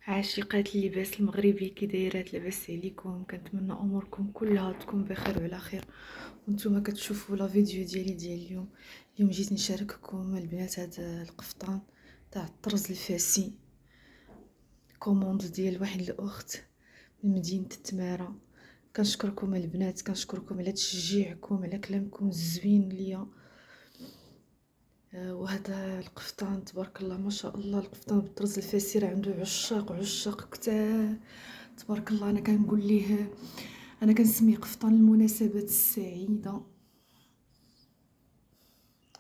عاشقات اللباس المغربي، كي دايرات؟ لاباس عليكم؟ كنتمنى اموركم كلها تكون بخير وعلى خير. وانتم كتشوفوا لا فيديو ديال اليوم جيت نشارككم البنات هذا القفطان تاع الطرز الفاسي، كوموند ديال واحد الاخت من مدينه التماره. كنشكركم البنات، كنشكركم على تشجيعكم، على كلامكم الزوين ليا. وهذا القفطان تبارك الله ما شاء الله، القفطان بالطرز الفاسي راه عنده عشاق كتار تبارك الله. انا كنقول ليه، انا كنسميه قفطان المناسبات السعيده.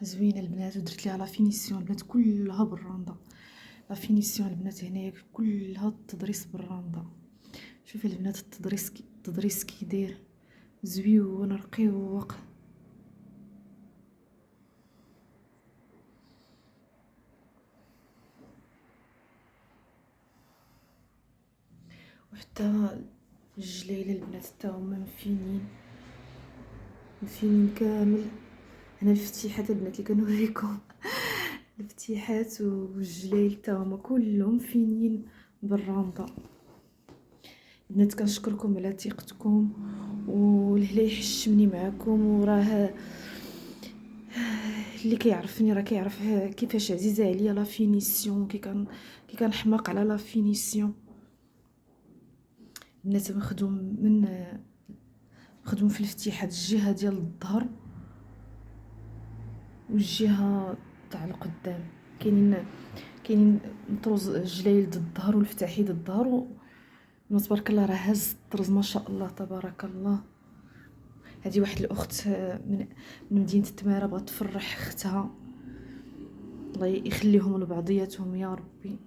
زوينه البنات، ودرت ليها لا فينيسيون البنات كلها بالراندا. لا فينيسيون البنات هنايا كلها التضريس بالراندا. شوفي البنات التضريس كي داير زويون رقيق. وحتى الجلايله البنات حتى هما مفينين كامل. هنا الفتيحات البنات اللي كنوريكم الفتيحات والجلايل حتى هما كلهم فينين بالراندا. البنات كنشكركم على ثقتكم، والهلا يحشمني معكم. وراه اللي كيعرفني راه كيعرف كيفاش عزيزه عليا لا فينيسيون، كي كنحماق على لا فينيسيون. البنات مخدوم في الفتيحات الجهه ديال الظهر والجهه تاع القدام. كاينين مطروز جلايل ضد الظهر والفتاحي ضد الظهر. تبارك الله راه هز الطرز ما شاء الله تبارك الله. هذه واحد الاخت من مدينه التماره بغات تفرح اختها، الله يخليهم لبعضياتهم يا ربي.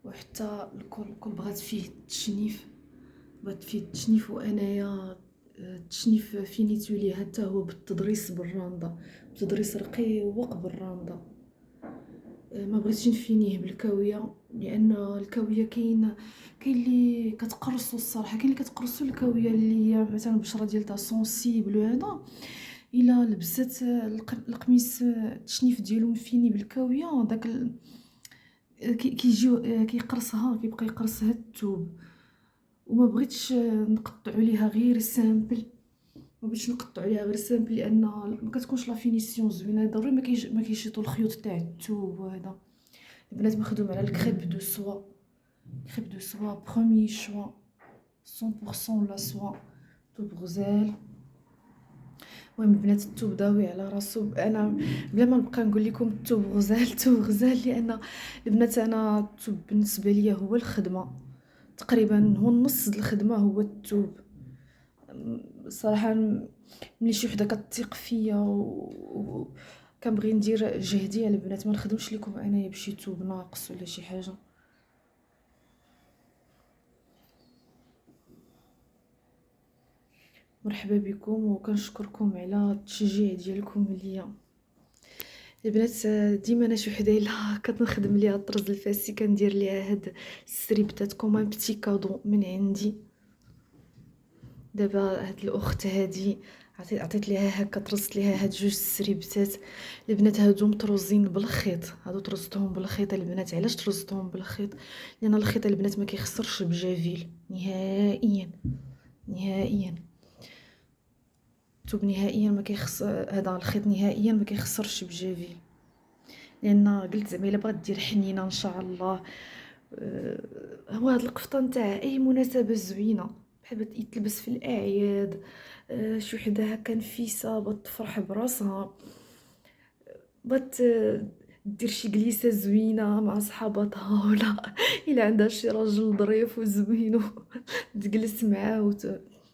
وحتى الكل بغات فيه التشنيف، وانايا التشنيف فينيتو ليه حتى هو بالتضريس بالراندا، بتضريس رقيق بالراندا. ما بغيتش نفينيه بالكاويه، لان الكاويه كاين اللي كتقرصو الصراحه، كاين اللي كتقرصو الكاويه اللي هي مثلا البشره ديالها سونسيبل. وهذا الا لبست القميص التشنيف ديالو مفيني بالكاويه، داك كيجيو كيقرصها، كيبقى يقرصها الثوب. وما بغيتش نقطعوا ليها غير سامبل، لان ما كتكونش لا فينيسيون زوينه. ضروري ما كيشيطوا الخيوط تاع الثوب. وهذا البنات مخدوم على الكريب دو سوا، بروميي شوا 100% لا سوا، طوب غزال. المهم البنات الثوب داوي على راسو. انا بلا ما نبقى نقول لكم الثوب غزال لان البنات انا الثوب بالنسبه ليا هو الخدمه، تقريبا هو النص د الخدمه هو الثوب. صراحه ملي شي وحده كتثق فيا كنبغي ندير جهدي على البنات، ما نخدمش لكم انايا بشي ثوب ناقص ولا شي حاجه. مرحبا بكم، وكنشكركم على التشجيع ديالكم ليا البنات. ديما انا شي وحده الا كتنخدم ليها الطرز الفاسي كندير ليها هاد السريبتات كوم ان بتي كادو من عندي. دابا هاد الاخت هادي عطيت ليها هكا، طرزت ليها هاد جوج سريبتات البنات. هادو مطروزين بالخيط، هادو طرزتهم بالخيط البنات. علاش طرزتهم بالخيط؟ لان الخيط البنات ما كيخسرش بجافيل نهائيا. الثوب نهائيا ما كيخسر، هذا الخيط نهائيا ما كيخسرش بجافيل. لان قلت زعما الا بغات دير حنينه ان شاء الله، هو هذا القفطان تاع اي مناسبه زوينه، بحال يتلبس في الاعياد. شي وحده هكا نفيسه بغات تفرح براسها، بغات دير شي جليسه زوينه مع صحاباتها، ولا الا عندها شي راجل ظريف وزوين تجلس معاه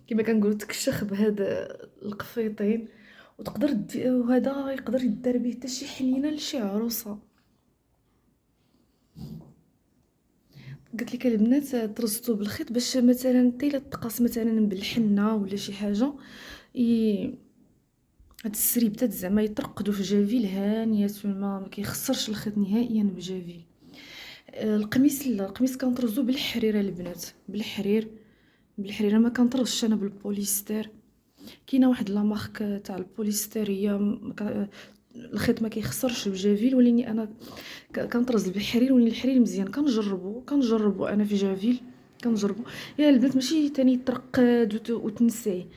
كما كنقولوا تكشخ بهذا القفيطين. وهذا يقدر يدار به حتى شي حنينه لشي عروسه. قلت لك البنات طرزتو بالخيط باش مثلا حتى الا تقاس مثلا بالحنه ولا شي حاجه هاد السريبتات زعما يترقدوا في جافيل هانيات، ما كيخسرش الخيط نهائيا بجافيل. القميص لا، القميص بالحرير البنات، بالحرير ما كنطرزش انا بالبوليستر. كاينه واحد لا مارك تاع البوليستير، هي الخيط ما كيخسرش بجافيل، وليني انا كنطرز بالحرير، وليني الحرير مزيان. كنجربو انا في جافيل، كنجربو. يا البنات ماشي تاني يترقد وتنسيه،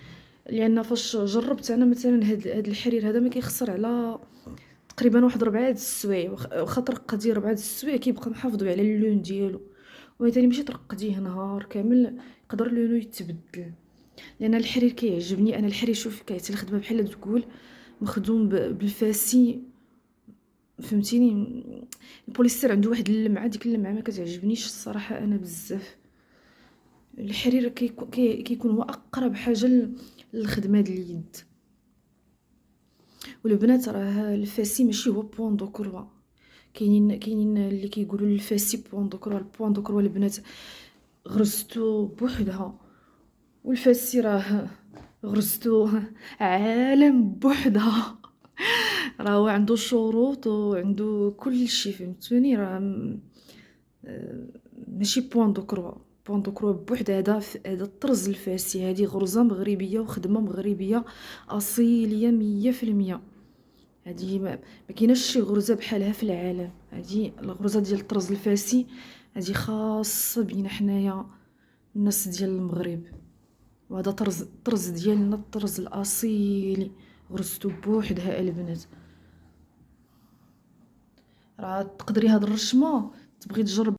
لان فاش جربت انا مثلا هاد الحرير هذا ما كيخسر على تقريبا واحد 4 د السوايع، واخا ترقديه 4 د السوايع كيبقى محافظ على اللون ديالو. وثاني ماشي ترقديه نهار كامل يقدر لونو يتبدل. لان الحرير كيعجبني انا، الحرير شوف كيعطي الخدمه بحال تقول مخدوم بالفاسي، فهمتيني. البوليستر عنده واحد اللمعه، ديك اللمعه ما كتعجبنيش الصراحه انا بزاف. الحرير كيكون هو اقرب حاجه للخدمه ديال اليد. والبنات راه الفاسي ماشي هو بوان دو كروا، كاينين اللي كيقولوا الفاسي بوان دو كروا. البوان دو كروا البنات غرزتو بوحدها، والفاسي راه غرزتو عالم بوحدها. راه هو عنده شروط وعنده كل شيء، فهمتوني. راه ماشي بوان دو كروا. بوان دو كروا بوحدها، هذا الطرز الفاسي، هذه غرزه مغربيه وخدمه مغربيه اصيليه 100%. هذه ما كايناش شي غرزه بحالها في العالم. هذه الغرزه ديال الطرز الفاسي، هذه خاصه بينا حنايا الناس ديال المغرب. وهذا طرز ديالنا، الطرز الاصيلي، غرزتو بوحدها البنات. راه تقدري هاد الرشمه تبغي تجرب